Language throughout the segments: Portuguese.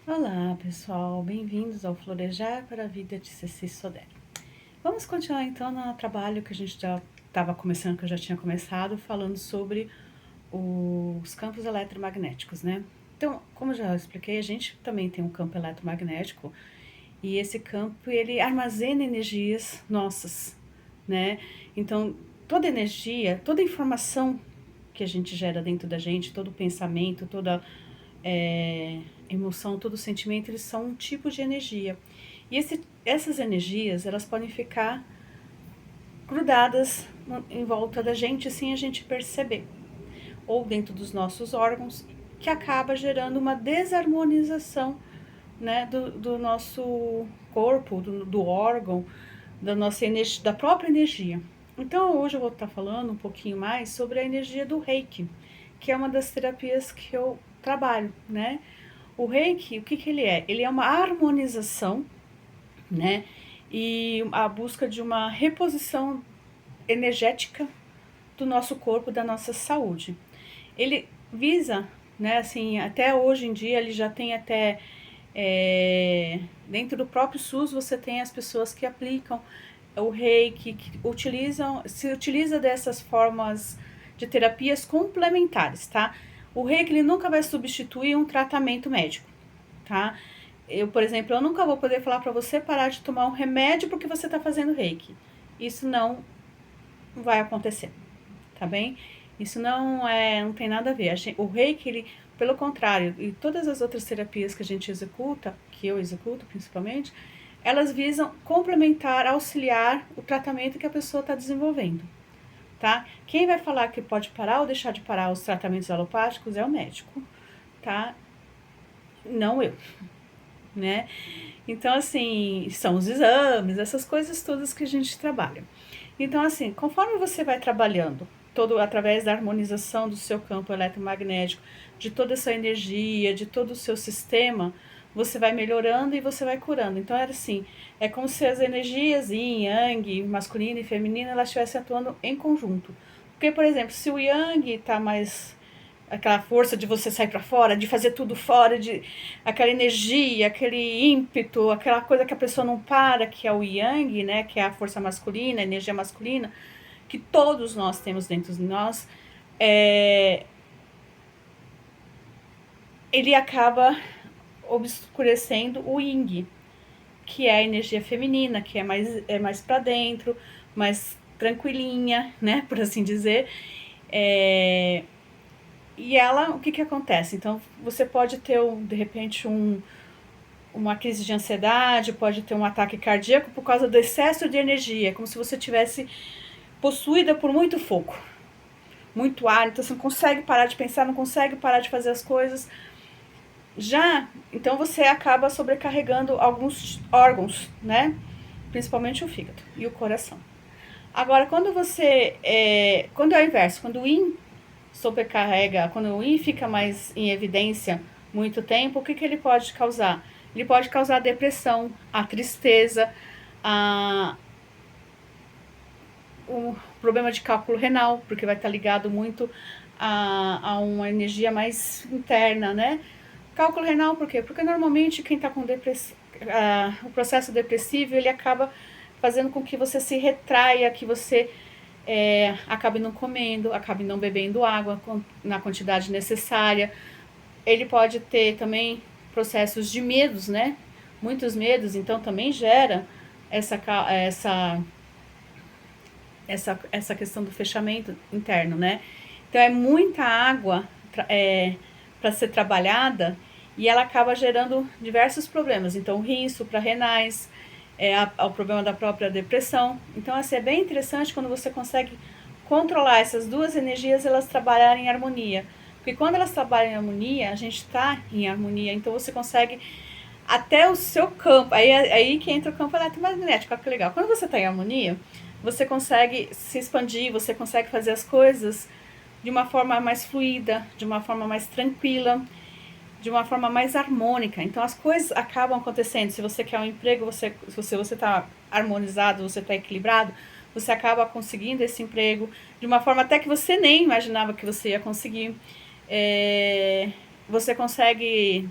Olá pessoal, bem-vindos ao Florejar para a Vida de Ceci Sodré. Vamos continuar então no trabalho que a gente já estava começando, que eu já tinha começado, falando sobre os campos eletromagnéticos, né? Então, como eu já expliquei, a gente também tem um campo eletromagnético e esse campo ele armazena energias nossas, né? Então, toda energia, toda informação que a gente gera dentro da gente, todo pensamento, toda emoção, todo sentimento, eles são um tipo de energia. E essas energias, elas podem ficar grudadas em volta da gente sem a gente perceber. Ou dentro dos nossos órgãos, que acaba gerando uma desarmonização, né, do nosso corpo, do órgão, da nossa energia, da própria energia. Então hoje eu vou estar falando um pouquinho mais sobre a energia do Reiki, que é uma das terapias que eu trabalho, né? O Reiki, o que ele é? Ele é uma harmonização, né? E a busca de uma reposição energética do nosso corpo, da nossa saúde. Ele visa, né, assim, até hoje em dia ele já tem até dentro do próprio SUS você tem as pessoas que aplicam o Reiki, que se utiliza dessas formas de terapias complementares, tá? O Reiki ele nunca vai substituir um tratamento médico, tá? Eu, por exemplo, eu nunca vou poder falar para você parar de tomar um remédio porque você está fazendo Reiki. Isso não vai acontecer, tá bem? Isso não tem nada a ver. O Reiki, ele, pelo contrário, e todas as outras terapias que a gente executa, que eu executo principalmente, elas visam complementar, auxiliar o tratamento que a pessoa está desenvolvendo, tá? Quem vai falar que pode parar ou deixar de parar os tratamentos alopáticos é o médico, tá? Não eu, né? Então, assim, são os exames, essas coisas todas que a gente trabalha. Então, assim, conforme você vai trabalhando, todo através da harmonização do seu campo eletromagnético, de toda essa energia, de todo o seu sistema, você vai melhorando e você vai curando. Então, era assim, é como se as energias yin, yang, masculina e feminina, elas estivessem atuando em conjunto. Porque, por exemplo, se o yang está mais aquela força de você sair para fora, de fazer tudo fora, de aquela energia, aquele ímpeto, aquela coisa que a pessoa não para, que é o yang, né, que é a força masculina, a energia masculina, que todos nós temos dentro de nós, ele acaba obscurecendo o yin, que é a energia feminina, que é mais para dentro, mais tranquilinha, né, por assim dizer. E ela, o que que acontece? Então, você pode ter, de repente, uma crise de ansiedade, pode ter um ataque cardíaco por causa do excesso de energia, como se você tivesse possuída por muito fogo, muito ar, então você não consegue parar de pensar, não consegue parar de fazer as coisas. Então você acaba sobrecarregando alguns órgãos, né? Principalmente o fígado e o coração. Agora, quando é o inverso, quando o yin sobrecarrega, quando o yin fica mais em evidência muito tempo, o que ele pode causar? Ele pode causar a depressão, a tristeza, o problema de cálculo renal, porque vai estar ligado muito a uma energia mais interna, né? Cálculo renal, por quê? Porque normalmente quem está com depressão, o processo depressivo, ele acaba fazendo com que você se retraia, que você acabe não comendo, acabe não bebendo água na quantidade necessária. Ele pode ter também processos de medos, né? Muitos medos, então também gera essa, essa, essa questão do fechamento interno, né? Então é muita água para ser trabalhada e ela acaba gerando diversos problemas. Então, rins, suprarrenais, o problema da própria depressão. Então, assim, é bem interessante quando você consegue controlar essas duas energias, elas trabalharem em harmonia. Porque quando elas trabalham em harmonia, a gente está em harmonia, então você consegue até o seu campo, aí que entra o campo eletromagnético, olha que legal. Quando você está em harmonia, você consegue se expandir, você consegue fazer as coisas de uma forma mais fluida, de uma forma mais tranquila, de uma forma mais harmônica. Então as coisas acabam acontecendo. Se você quer um emprego, se você está harmonizado, você está equilibrado, você acaba conseguindo esse emprego de uma forma até que você nem imaginava que você ia conseguir. Você consegue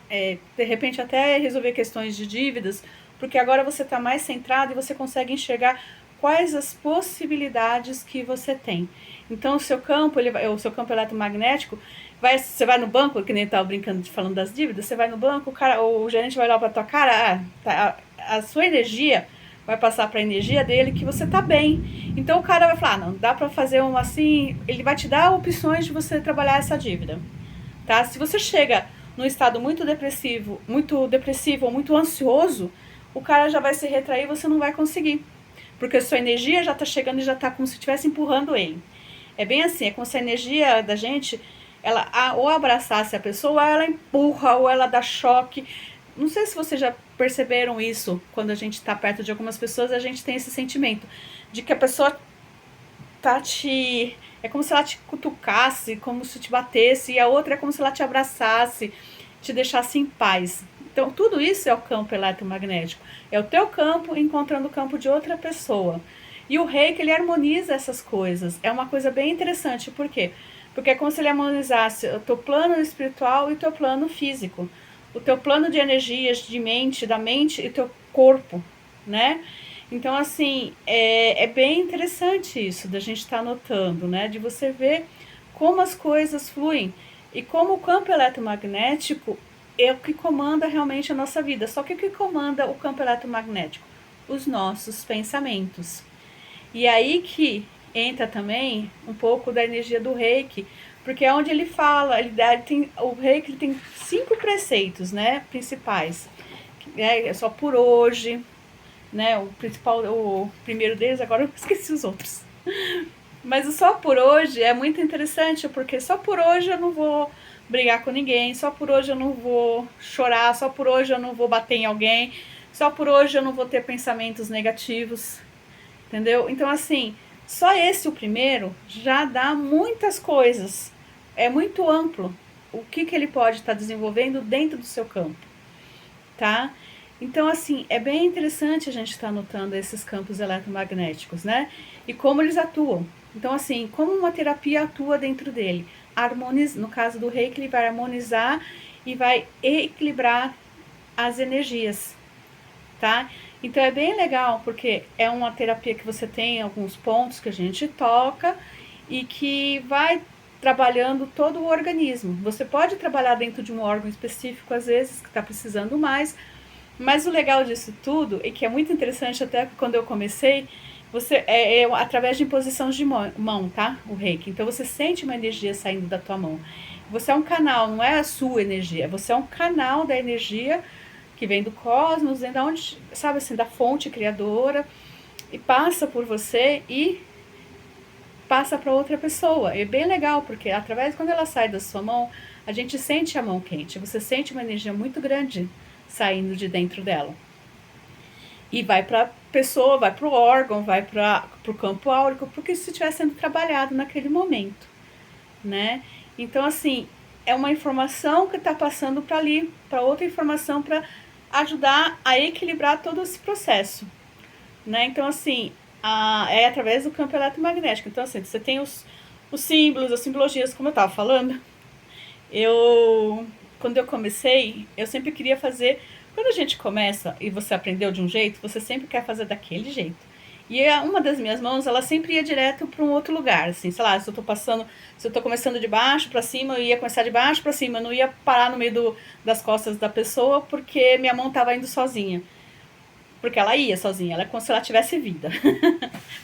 de repente até resolver questões de dívidas, porque agora você está mais centrado e você consegue enxergar quais as possibilidades que você tem. Então o seu campo eletromagnético, você vai no banco, que nem eu estava brincando falando das dívidas, você vai no banco, o gerente vai olhar para tua cara, a sua energia vai passar para a energia dele que você tá bem. Então o cara vai falar, não, dá para fazer uma assim, ele vai te dar opções de você trabalhar essa dívida, tá? Se você chega num estado muito depressivo ou muito ansioso, o cara já vai se retrair e você não vai conseguir. Porque a sua energia já tá chegando e já tá como se estivesse empurrando ele. É bem assim, é como se a energia da gente, ela ou abraçasse a pessoa, ou ela empurra, ou ela dá choque. Não sei se vocês já perceberam isso, quando a gente tá perto de algumas pessoas, a gente tem esse sentimento de que a pessoa tá te... É como se ela te cutucasse, como se te batesse, e a outra é como se ela te abraçasse, te deixasse em paz. Então, tudo isso é o campo eletromagnético. É o teu campo encontrando o campo de outra pessoa. E o reiki, ele harmoniza essas coisas. É uma coisa bem interessante. Por quê? Porque é como se ele harmonizasse o teu plano espiritual e o teu plano físico. O teu plano de energias, de mente, da mente e o teu corpo, né? Então, assim, é bem interessante isso, da gente estar notando, né? De você ver como as coisas fluem e como o campo eletromagnético é o que comanda realmente a nossa vida. Só que o que comanda o campo eletromagnético? Os nossos pensamentos. E aí que entra também um pouco da energia do Reiki, porque é onde ele fala, o Reiki ele tem 5 preceitos, né, principais. É só por hoje, né? O primeiro deles, agora eu esqueci os outros. Mas o só por hoje é muito interessante, porque só por hoje eu não vou brigar com ninguém, só por hoje eu não vou chorar, só por hoje eu não vou bater em alguém, só por hoje eu não vou ter pensamentos negativos, entendeu? Então, assim, só esse, o primeiro, já dá muitas coisas. É muito amplo o que ele pode estar desenvolvendo dentro do seu campo, tá? Então, assim, é bem interessante a gente estar notando esses campos eletromagnéticos, né? E como eles atuam. Então, assim, como uma terapia atua dentro dele. No caso do Reiki, ele vai harmonizar e vai equilibrar as energias, tá? Então, é bem legal, porque é uma terapia que você tem alguns pontos que a gente toca e que vai trabalhando todo o organismo. Você pode trabalhar dentro de um órgão específico, às vezes, que está precisando mais, mas o legal disso tudo, e que é muito interessante até quando eu comecei, através de imposição de mão, tá? O Reiki. Então você sente uma energia saindo da tua mão. Você é um canal, não é a sua energia. Você é um canal da energia que vem do cosmos, vem da onde, sabe assim, da fonte criadora, e passa por você e passa para outra pessoa. É bem legal, porque quando ela sai da sua mão, a gente sente a mão quente. Você sente uma energia muito grande saindo de dentro dela. E vai para a pessoa, vai para o órgão, vai para o campo áurico, porque isso estiver sendo trabalhado naquele momento, né? Então, assim, é uma informação que está passando para ali, para outra informação, para ajudar a equilibrar todo esse processo, né? Então, assim, é através do campo eletromagnético. Então, assim, você tem os símbolos, as simbologias, como eu estava falando. Quando eu comecei, eu sempre queria fazer... Quando a gente começa e você aprendeu de um jeito, você sempre quer fazer daquele jeito. E uma das minhas mãos, ela sempre ia direto para um outro lugar, assim, sei lá, se eu tô começando de baixo para cima, eu ia começar de baixo para cima, eu não ia parar no meio das costas da pessoa, porque minha mão estava indo sozinha. Porque ela ia sozinha, ela é como se ela tivesse vida.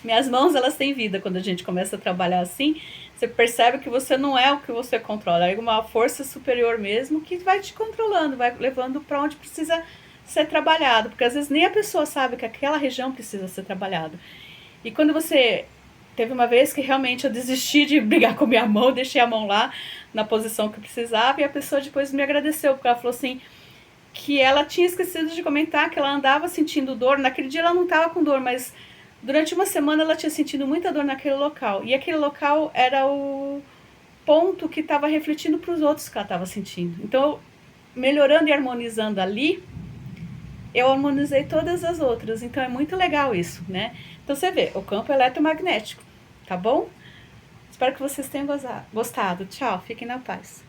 Minhas mãos, elas têm vida. Quando a gente começa a trabalhar assim, você percebe que você não é o que você controla, é uma força superior mesmo que vai te controlando, vai levando para onde precisa ser trabalhado, porque às vezes nem a pessoa sabe que aquela região precisa ser trabalhada. E quando você... Teve uma vez que realmente eu desisti de brigar com a minha mão, deixei a mão lá na posição que precisava, e a pessoa depois me agradeceu, porque ela falou assim, que ela tinha esquecido de comentar que ela andava sentindo dor. Naquele dia ela não estava com dor, mas durante uma semana ela tinha sentido muita dor naquele local. E aquele local era o ponto que estava refletindo para os outros que ela estava sentindo. Então, melhorando e harmonizando ali, eu harmonizei todas as outras. Então, é muito legal isso, né? Então, você vê, o campo eletromagnético, tá bom? Espero que vocês tenham gostado. Tchau, fiquem na paz.